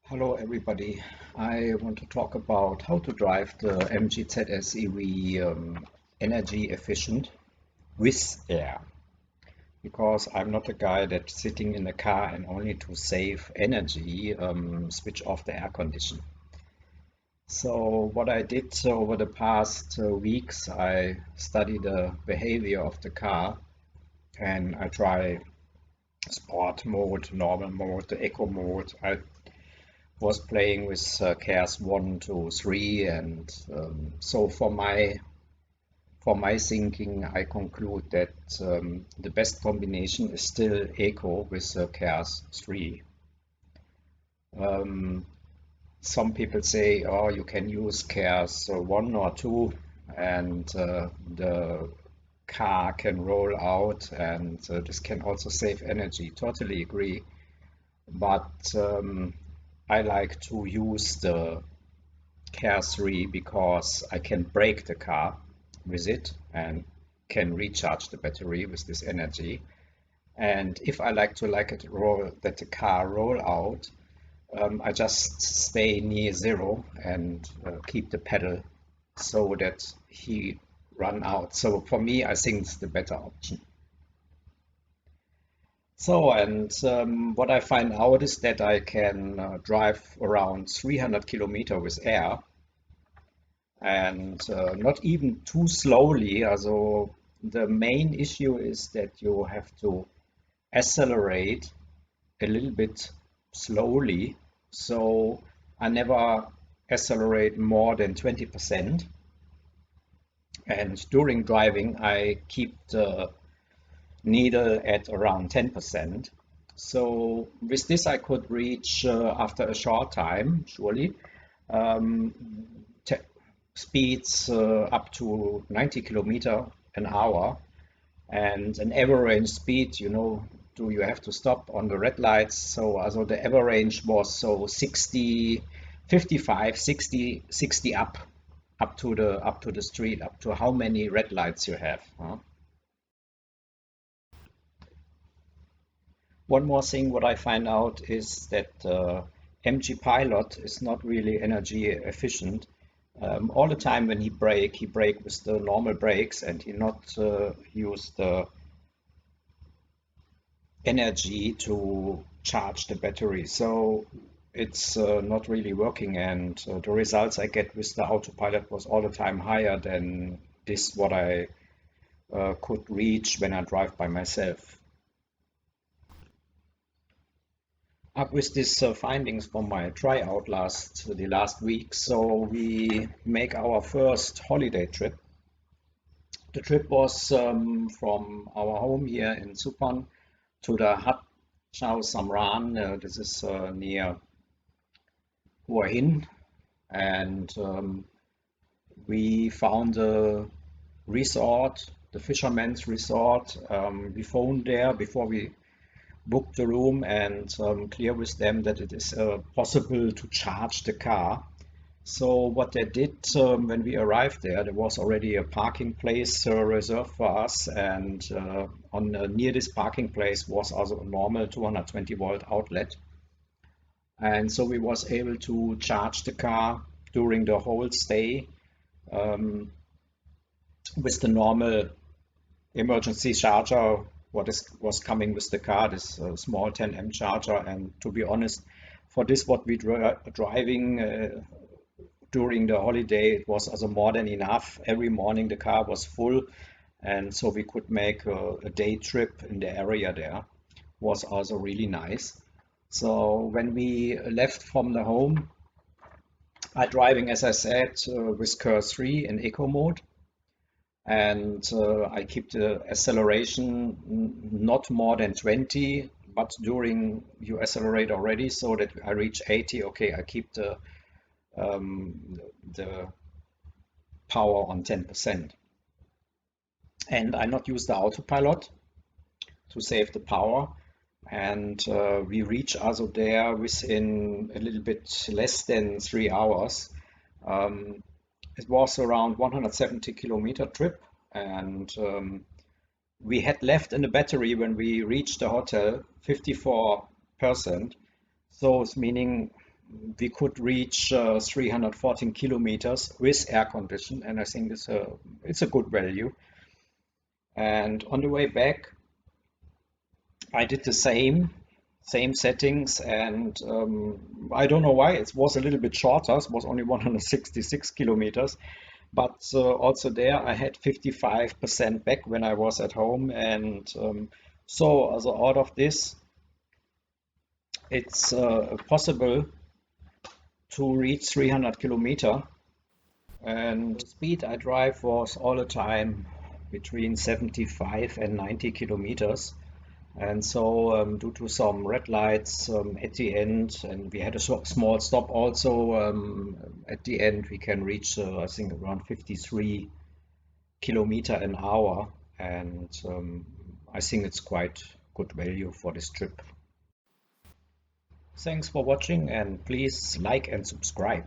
Hello everybody. I want to talk about how to drive the MG ZS EV energy efficient with air, because I'm not a guy that's sitting in the car and only to save energy switch off the air condition. So what I did over the past weeks, I study the behavior of the car and I try sport mode, normal mode, the eco mode. I was playing with Kers 1, 2, 3, and so for my thinking, I conclude that the best combination is still Eco with Kers 3. Um, some people say, oh, you can use Kers 1 or 2, and the car can roll out, and this can also save energy. Totally agree, but I like to use the Care 3 because I can brake the car with it and can recharge the battery with this energy. And if I let the car roll out, I just stay near zero and keep the pedal so that he run out. So for me, I think it's the better option. So, and what I find out is that I can drive around 300 kilometer with air and not even too slowly. Also, the main issue is that you have to accelerate a little bit slowly. So I never accelerate more than 20%. And during driving, I keep the needle at around 10%. So with this, I could reach after a short time, surely, um, speeds up to 90 kilometer an hour, and an average speed, do you have to stop on the red lights? So also the average was so 60, 55, 60, 60 up to the street, up to how many red lights you have, huh? One more thing, what I find out is that MG Pilot is not really energy efficient. All the time when he brake with the normal brakes and he not use the energy to charge the battery. So it's not really working, and the results I get with the autopilot was all the time higher than this what I could reach when I drive by myself. Up with these findings from my tryout the last week, so we make our first holiday trip. The trip was from our home here in Suppan to the Hat Chao Samran. This is near Hua Hin, and we found a resort, the Fisherman's Resort. We phoned there before we booked the room and clear with them that it is possible to charge the car. So what they did when we arrived there, there was already a parking place reserved for us, and near this parking place was also a normal 220 volt outlet. And so we was able to charge the car during the whole stay um, with the normal emergency charger was coming with the car, this small 10 amp charger. And to be honest, for this what we driving during the holiday, it was also more than enough. Every morning the car was full, and so we could make a day trip in the area there. Was also really nice. So when we left from the home, I driving, as I said, with Kers 3 in eco mode, and I keep the acceleration not more than 20, but during you accelerate already so that I reach 80. Okay, I keep the power on 10%, and I not use the autopilot to save the power. And we reach also there within a little bit less than 3 hours. Um, it was around 170 kilometer trip, and we had left in the battery when we reached the hotel 54%. So it's meaning we could reach 314 kilometers with air condition, and I think it's a good value. And on the way back, I did the same settings, and I don't know why it was a little bit shorter. It was only 166 kilometers, but also there I had 55% back when I was at home, and so as out of this, it's possible to reach 300 kilometer, and the speed I drive was all the time between 75 and 90 kilometers. And so, due to some red lights at the end, and we had a small stop also at the end, we can reach, I think, around 53 kilometer an hour. And I think it's quite good value for this trip. Thanks for watching, and please like and subscribe.